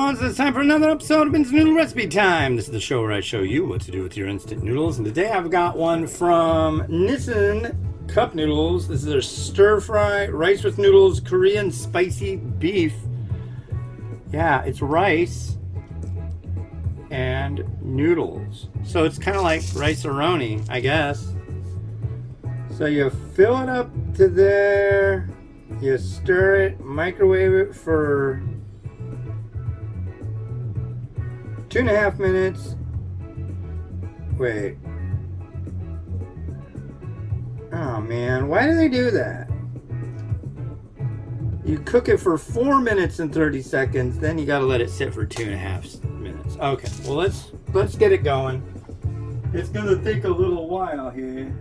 Collins. It's time for another episode of Instant Noodle Recipe Time. This is the show where I show you what to do with your instant noodles. And today I've got one from Nissan Cup Noodles. This is their stir-fry rice with noodles, Korean spicy beef. Yeah, it's rice and noodles. So it's kind of like rice-a-roni, I guess. So you fill it up to there. You stir it, microwave it for 2.5 minutes. Wait. Oh man, why do they do that? You cook it for 4 minutes and 30 seconds, then you gotta let it sit for 2.5 minutes. Okay, well let's get it going. It's gonna take a little while here.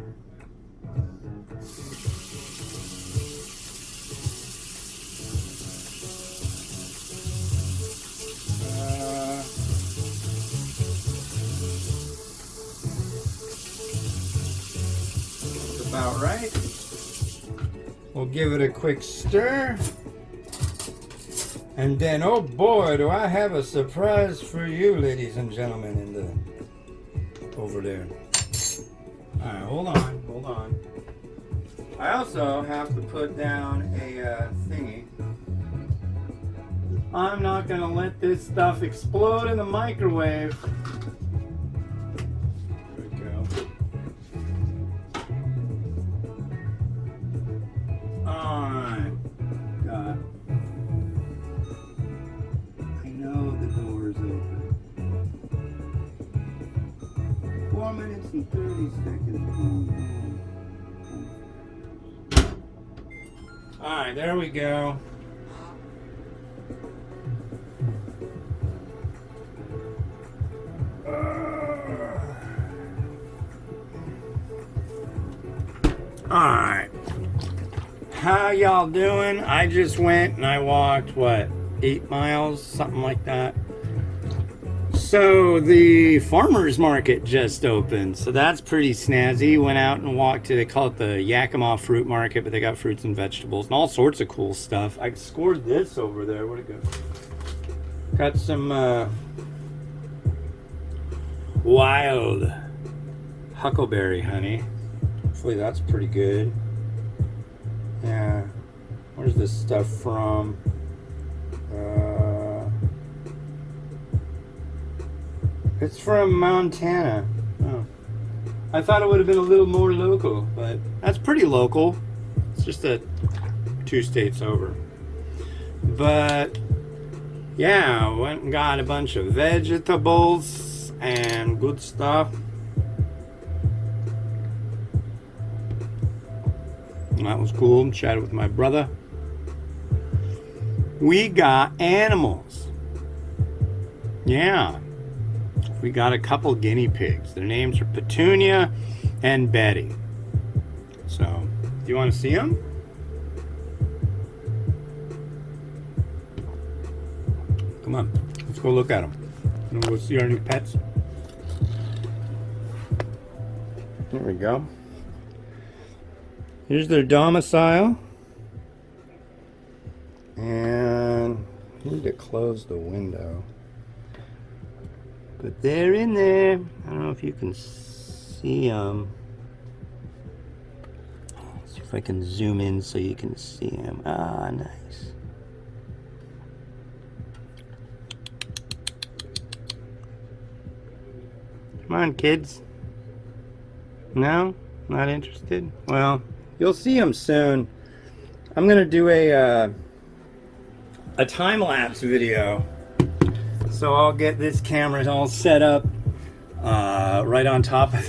About right. We'll give it a quick stir. And then, oh boy, do I have a surprise for you, ladies and gentlemen, in the over there. Alright, hold on. I also have to put down a thingy. I'm not gonna let this stuff explode in the microwave. And 30 seconds. Alright, there we go. Alright. How y'all doing? I just went and I walked, what, 8 miles? Something like that. So the farmer's market just opened, so that's pretty snazzy. Went out and walked to, they call it the Yakima fruit market, but they got fruits and vegetables and all sorts of cool stuff. I scored this over there. Where'd it go? Got some wild huckleberry honey. Hopefully that's pretty good. Yeah. Where's this stuff from? It's from Montana. Oh. I thought it would have been a little more local, but that's pretty local. It's just 2 states over. But yeah, went and got a bunch of vegetables and good stuff. And that was cool. Chatted with my brother. We got animals. Yeah. We got a couple guinea pigs. Their names are Petunia and Betty. So, do you want to see them? Come on, let's go look at them. And we'll see our new pets. There we go. Here's their domicile. And I need to close the window. But they're in there. I don't know if you can see them. Let's see if I can zoom in so you can see them. Ah, nice. Come on, kids. No? Not interested? Well, you'll see them soon. I'm going to do a time-lapse video. So I'll get this camera all set up right on top of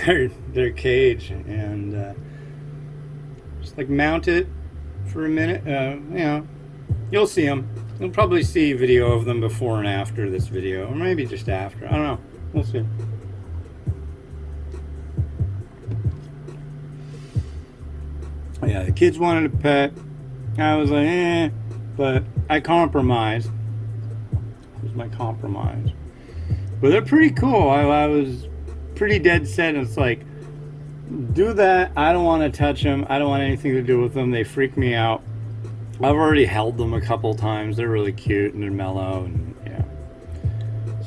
their cage and just like mount it for a minute. You know, you'll see them. You'll probably see video of them before and after this video, or maybe just after. I don't know. We'll see. Yeah, the kids wanted a pet. I was like, but I compromised. Was my compromise, but they're pretty cool. I was pretty dead set. It's like, do that. I don't want to touch them. I don't want anything to do with them. They freak me out. I've already held them a couple times. They're really cute and they're mellow, and yeah.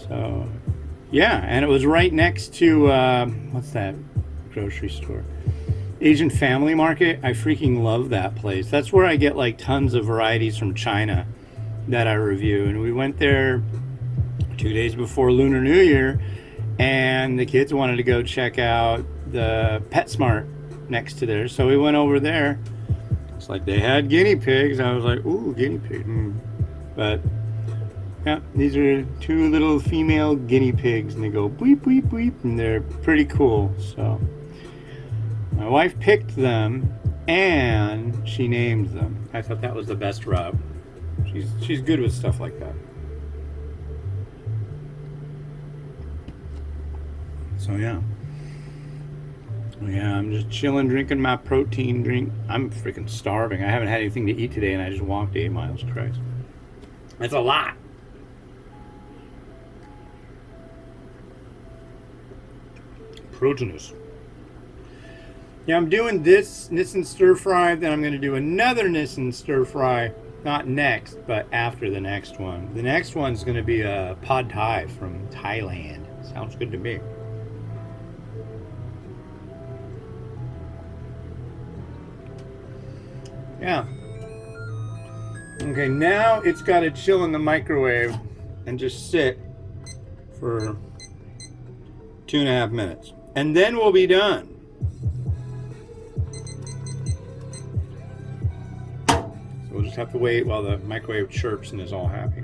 So, yeah, and it was right next to, what's that grocery store? Asian Family Market. I freaking love that place. That's where I get like tons of varieties from China that I review. And we went there 2 days before Lunar New Year, and the kids wanted to go check out the PetSmart next to there. So we went over there. It's like they had guinea pigs. I was like, ooh, guinea pig. But yeah, these are two little female guinea pigs, and they go bleep, bleep, bleep, and they're pretty cool. So my wife picked them, and she named them. I thought that was the best route. She's good with stuff like that. So yeah. Yeah, I'm just chilling, drinking my protein drink. I'm freaking starving. I haven't had anything to eat today, and I just walked 8 miles. Christ. That's a lot. Proteinous. Yeah, I'm doing this Nissan stir fry, then I'm going to do another Nissan stir fry. Not next, but after the next one. The next one's going to be a pad thai from Thailand. Sounds good to me. Yeah. Okay, now it's got to chill in the microwave and just sit for 2.5 minutes. And then we'll be done. So we'll just have to wait while the microwave chirps and is all happy.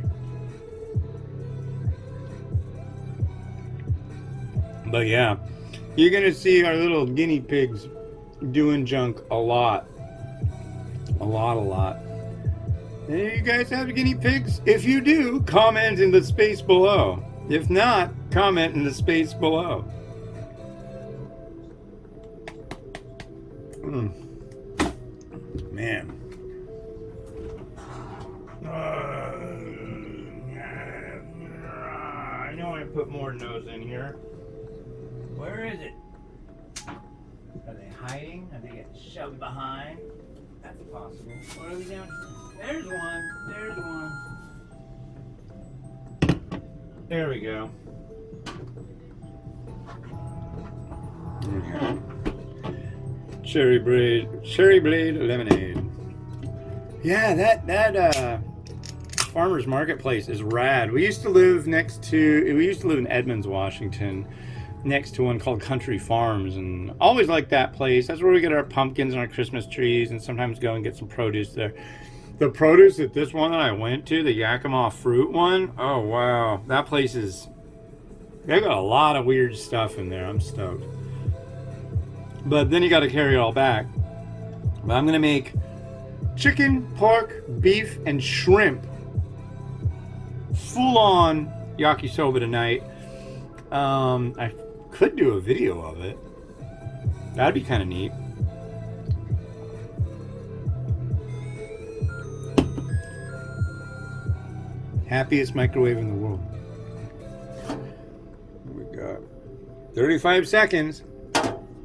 But yeah, you're going to see our little guinea pigs doing junk a lot. A lot. And you guys have guinea pigs? If you do, comment in the space below. If not, comment in the space below. Man. I know I put more nose in here. Where is it? Are they hiding? Are they getting shoved behind? That's possible. What are we doing? There's one. There's one. There we go. Cherry blade lemonade. Yeah, that farmer's marketplace is rad. We used to live in Edmonds, Washington, next to one called Country Farms, and always liked that place. That's where we get our pumpkins and our Christmas trees, and sometimes go and get some produce there. The produce at this one that I went to, the Yakima fruit one, oh wow, that place they got a lot of weird stuff in there. I'm stoked. But then you got to carry it all back. But I'm gonna make chicken, pork, beef, and shrimp, full on yakisoba tonight. I could do a video of it. That'd be kind of neat. Happiest microwave in the world. We got 35 seconds.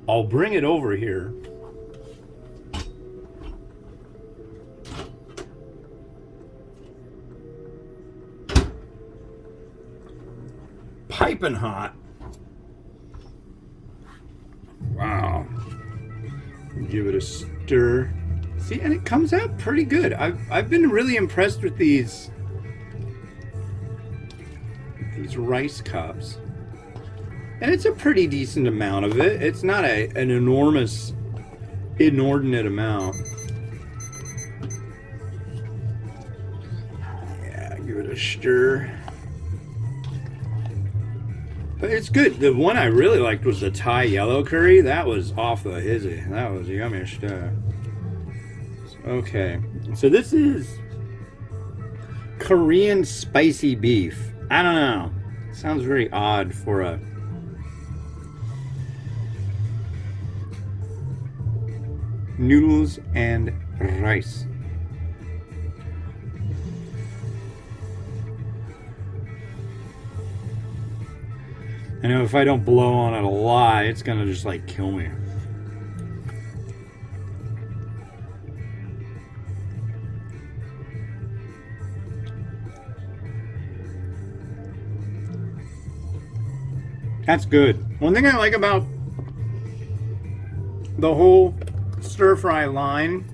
I'll bring it over here. Piping hot. Wow. Give it a stir. See, and it comes out pretty good. I've been really impressed with these rice cups. And it's a pretty decent amount of it. It's not an enormous, inordinate amount. Yeah, give it a stir. But it's good. The one I really liked was the Thai yellow curry. That was off the hizzy. That was yummy stuff. Okay, so this is Korean spicy beef. I don't know. Sounds very odd for a noodles and rice. I know if I don't blow on it a lot, it's gonna just like kill me. That's good. One thing I like about the whole stir fry line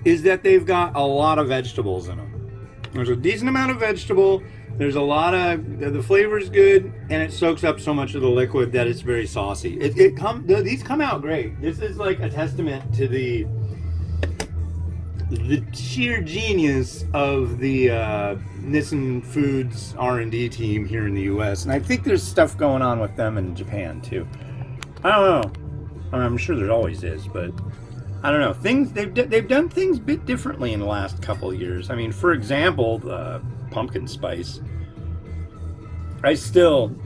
is that they've got a lot of vegetables in them. There's a decent amount of vegetable. There's a lot of the flavor's good, and it soaks up so much of the liquid that it's very saucy. These come out great. This is like a testament to the sheer genius of the Nissan Foods R&D team here in the U.S. And I think there's stuff going on with them in Japan too. I don't know. I'm sure there always is, but I don't know. They've done things a bit differently in the last couple of years. I mean, for example, the pumpkin spice. I still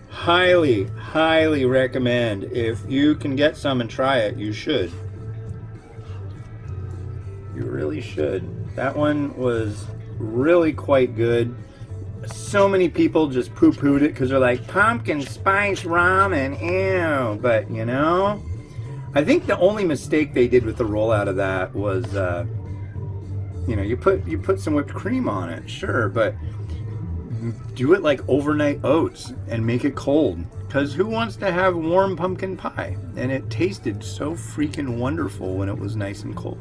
highly, highly recommend, if you can get some and try it, you should. You really should. That one was really quite good. So many people just poo-pooed it because they're like, pumpkin spice ramen, ew. But, you know, I think the only mistake they did with the rollout of that was, you know, you put some whipped cream on it, sure, but do it like overnight oats and make it cold. Because who wants to have warm pumpkin pie? And it tasted so freaking wonderful when it was nice and cold.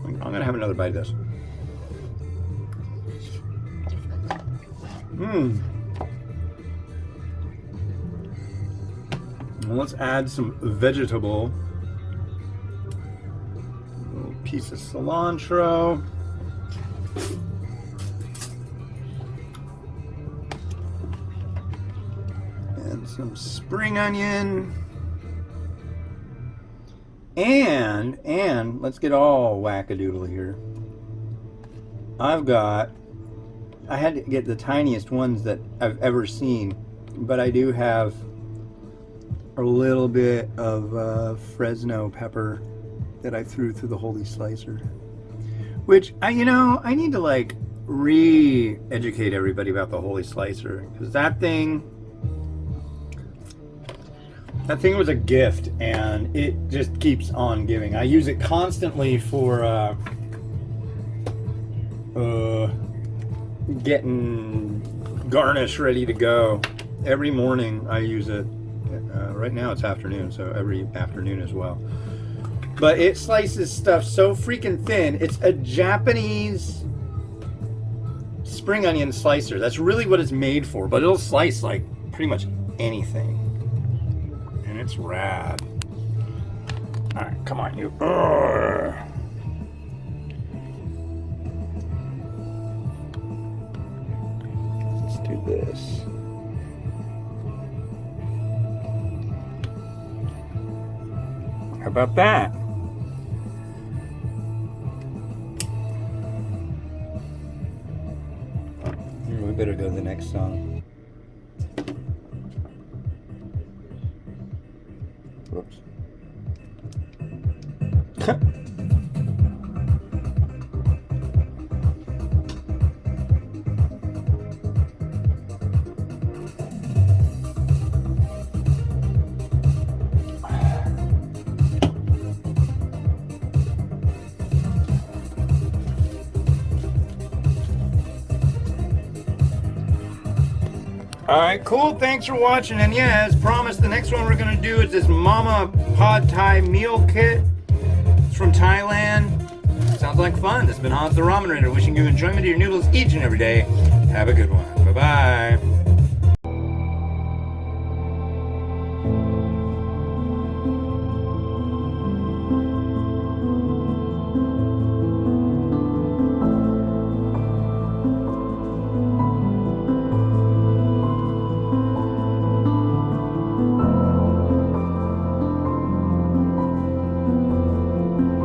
I'm gonna have another bite of this. Well, let's add some vegetable. A little piece of cilantro. And some spring onion. And let's get all wackadoodle here. I had to get the tiniest ones that I've ever seen, but I do have a little bit of Fresno pepper that I threw through the holy slicer. Which, I need to like re-educate everybody about the holy slicer, because that thing was a gift, and it just keeps on giving. I use it constantly for getting garnish ready to go. Every morning I use it. Right now it's afternoon, so every afternoon as well. But it slices stuff so freaking thin. It's a Japanese spring onion slicer. That's really what it's made for, but it'll slice like pretty much anything. And it's rad. Alright, come on, you. Let's do this. How about that? We better go to the next song. Whoops. Alright, cool. Thanks for watching. And yeah, as promised, the next one we're going to do is this Mama Pad Thai meal kit. It's from Thailand. Sounds like fun. This has been Hans the Ramen Raider, wishing you enjoyment of your noodles each and every day. Have a good one. Bye-bye.